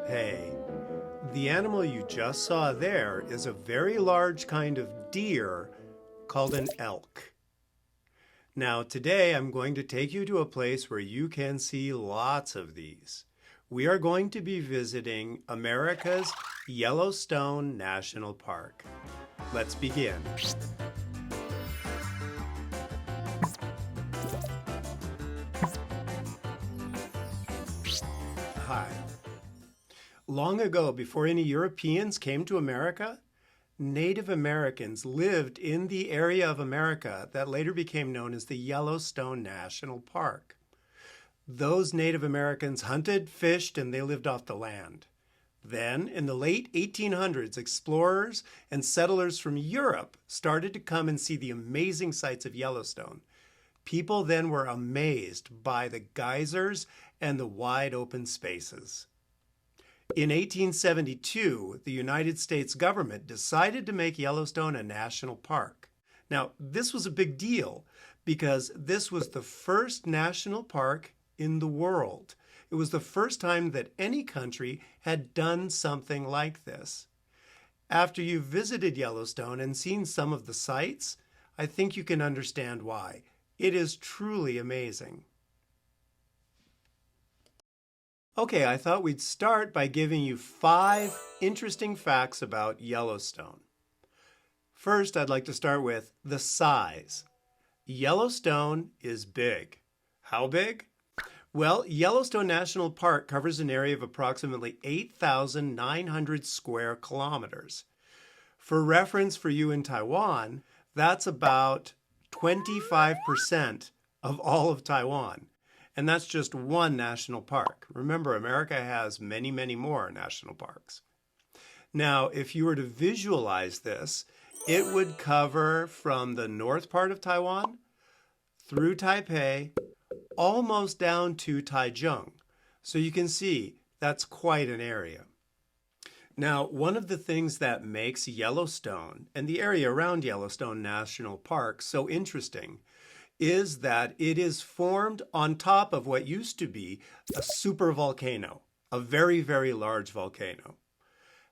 Hey, the animal you just saw there is a very large kind of deer called an elk. Now, today I'm going to take you to a place where you can see lots of these. We are going to be visiting America's Yellowstone National Park. Let's begin. Hi. Long ago, before any Europeans came to America, Native Americans lived in the area of America that later became known as the Yellowstone National Park. Those Native Americans hunted, fished, and they lived off the land. Then, in the late 1800s, explorers and settlers from Europe started to come and see the amazing sights of Yellowstone. People then were amazed by the geysers and the wide open spaces. In 1872, the United States government decided to make Yellowstone a national park. Now, this was a big deal because this was the first national park in the world. It was the first time that any country had done something like this. After you've visited Yellowstone and seen some of the sights, I think you can understand why. It is truly amazing. Okay, I thought we'd start by giving you 5 interesting facts about Yellowstone. First, I'd like to start with the size. Yellowstone is big. How big? Well, Yellowstone National Park covers an area of approximately 8,900 square kilometers. For reference for you in Taiwan, that's about 25% of all of Taiwan. And that's just one national park. Remember, America has many, many more national parks. Now, if you were to visualize this, it would cover from the north part of Taiwan through Taipei, almost down to Taichung. So you can see that's quite an area. Now, one of the things that makes Yellowstone and the area around Yellowstone National Park so interesting is that it is formed on top of what used to be a supervolcano, a very, very large volcano.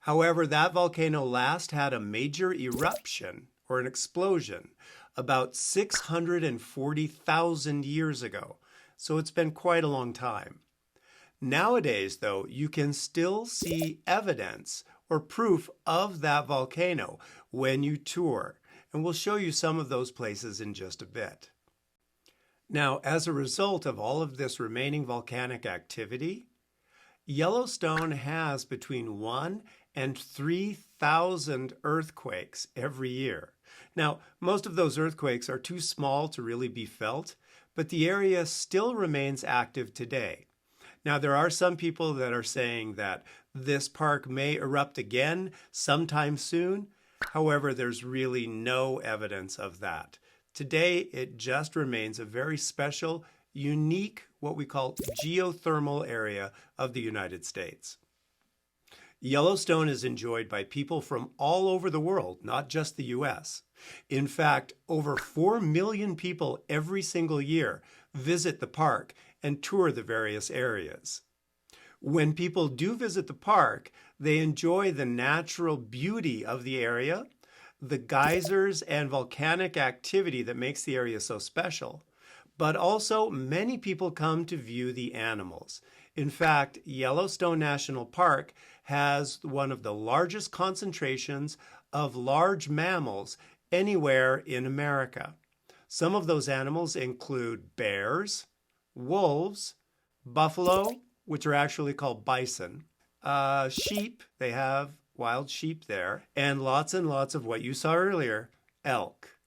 However, that volcano last had a major eruption or an explosion about 640,000 years ago. So it's been quite a long time. Nowadays, though, you can still see evidence or proof of that volcano when you tour. And we'll show you some of those places in just a bit. Now, as a result of all of this remaining volcanic activity, Yellowstone has between 1 and 3,000 earthquakes every year. Now, most of those earthquakes are too small to really be felt, but the area still remains active today. Now, there are some people that are saying that this park may erupt again sometime soon. However, there's really no evidence of that. Today, it just remains a very special, unique, what we call geothermal area of the United States. Yellowstone is enjoyed by people from all over the world, not just the US. In fact, over 4 million people every single year visit the park and tour the various areas. When people do visit the park, they enjoy the natural beauty of the area, the geysers and volcanic activity that makes the area so special. But also, many people come to view the animals. In fact, Yellowstone National Park has one of the largest concentrations of large mammals anywhere in America. Some of those animals include bears, wolves, buffalo, which are actually called bison, sheep, they have wild sheep there, and lots of what you saw earlier, elk.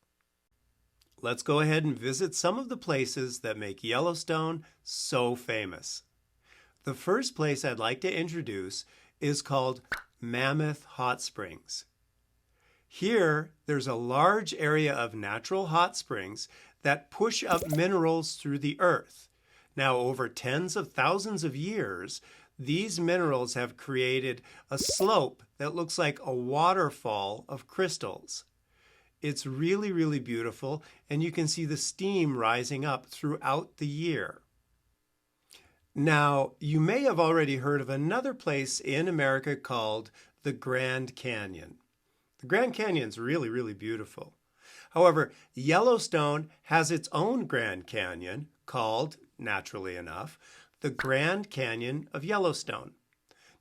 Let's go ahead and visit some of the places that make Yellowstone so famous. The first place I'd like to introduce is called Mammoth Hot Springs. Here, there's a large area of natural hot springs that push up minerals through the earth. Now, over tens of thousands of years, these minerals have created a slope that looks like a waterfall of crystals. It's really, really beautiful, and you can see the steam rising up throughout the year. Now, you may have already heard of another place in America called the Grand Canyon. The Grand Canyon's really, really beautiful. However, Yellowstone has its own Grand Canyon called, naturally enough, the Grand Canyon of Yellowstone.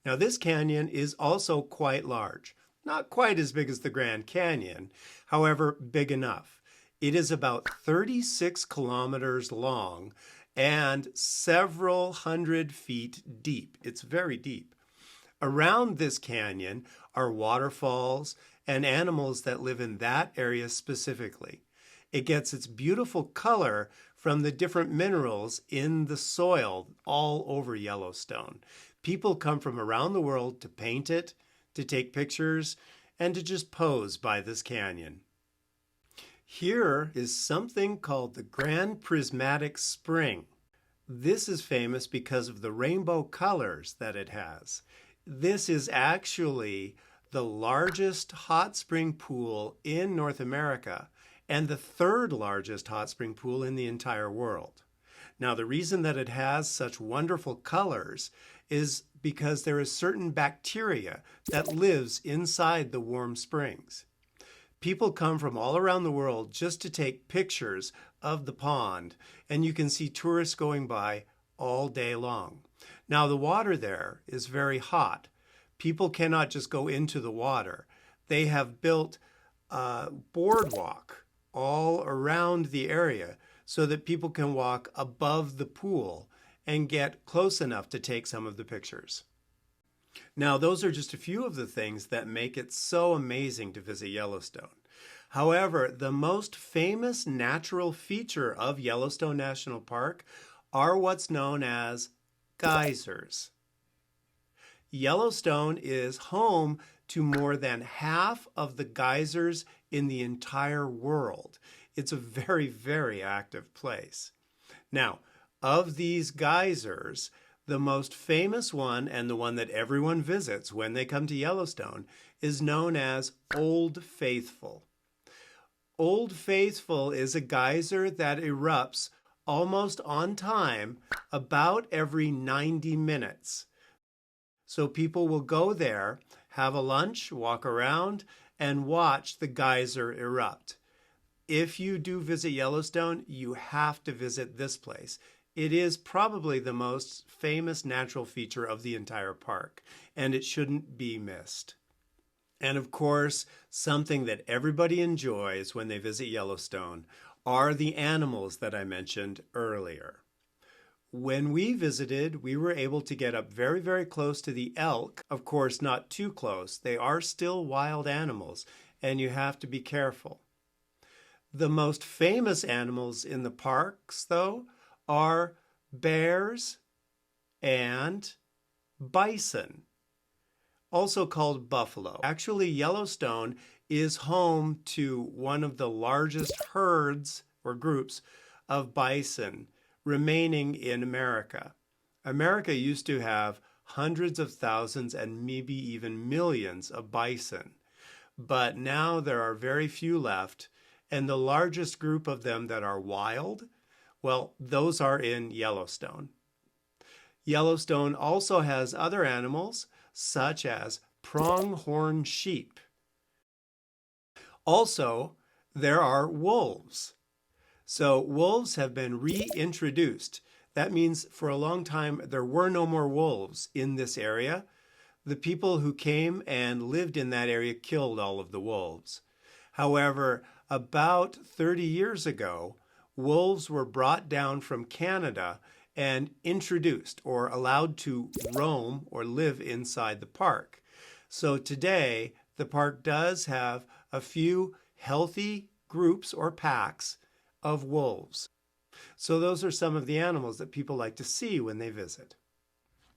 Now, this canyon is also quite large. Not quite as big as the Grand Canyon, however, big enough. It is about 36 kilometers long and several hundred feet deep. It's very deep. Around this canyon are waterfalls and animals that live in that area specifically. It gets its beautiful color from the different minerals in the soil all over Yellowstone. People come from around the world to paint it, to take pictures, and to just pose by this canyon. Here is something called the Grand Prismatic Spring. This is famous because of the rainbow colors that it has. This is actually the largest hot spring pool in North America and the third largest hot spring pool in the entire world. Now, the reason that it has such wonderful colors is because there is certain bacteria that lives inside the warm springs. People come from all around the world just to take pictures of the pond, and you can see tourists going by all day long. Now, the water there is very hot. People cannot just go into the water. They have built a boardwalk all around the area so that people can walk above the pool and get close enough to take some of the pictures. Now, those are just a few of the things that make it so amazing to visit Yellowstone. However, the most famous natural feature of Yellowstone National Park are what's known as geysers. Yellowstone is home to more than half of the geysers in the entire world. It's a very, very active place. Now, of these geysers, the most famous one, and the one that everyone visits when they come to Yellowstone, is known as Old Faithful. Old Faithful is a geyser that erupts almost on time, about every 90 minutes. So people will go there, have a lunch, walk around, and watch the geyser erupt. If you do visit Yellowstone, you have to visit this place. It is probably the most famous natural feature of the entire park, and it shouldn't be missed. And of course, something that everybody enjoys when they visit Yellowstone are the animals that I mentioned earlier. When we visited, we were able to get up very, very close to the elk. Of course, not too close. They are still wild animals, and you have to be careful. The most famous animals in the parks, though, are bears and bison, also called buffalo. Actually, Yellowstone is home to one of the largest herds or groups of bison remaining in America. America used to have hundreds of thousands and maybe even millions of bison, but now there are very few left, and the largest group of them that are wild, well, those are in Yellowstone. Yellowstone also has other animals, such as pronghorn sheep. Also, there are wolves. So wolves have been reintroduced. That means for a long time there were no more wolves in this area. The people who came and lived in that area killed all of the wolves. However, about 30 years ago, wolves were brought down from Canada and introduced or allowed to roam or live inside the park. So today, the park does have a few healthy groups or packs of wolves. So those are some of the animals that people like to see when they visit.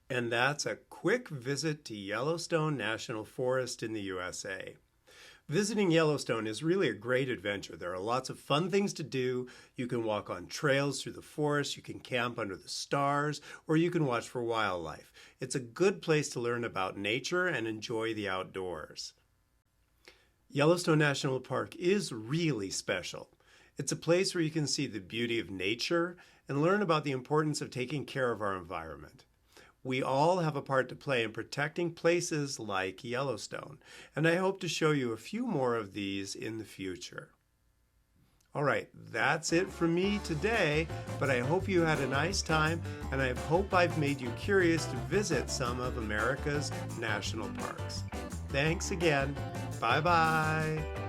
And that's a quick visit to Yellowstone National Forest in the USA. Visiting Yellowstone is really a great adventure. There are lots of fun things to do. You can walk on trails through the forest, you can camp under the stars, or you can watch for wildlife. It's a good place to learn about nature and enjoy the outdoors. Yellowstone National Park is really special. It's a place where you can see the beauty of nature and learn about the importance of taking care of our environment. We all have a part to play in protecting places like Yellowstone, and I hope to show you a few more of these in the future. All right, that's it for me today, but I hope you had a nice time, and I hope I've made you curious to visit some of America's national parks. Thanks again. Bye-bye.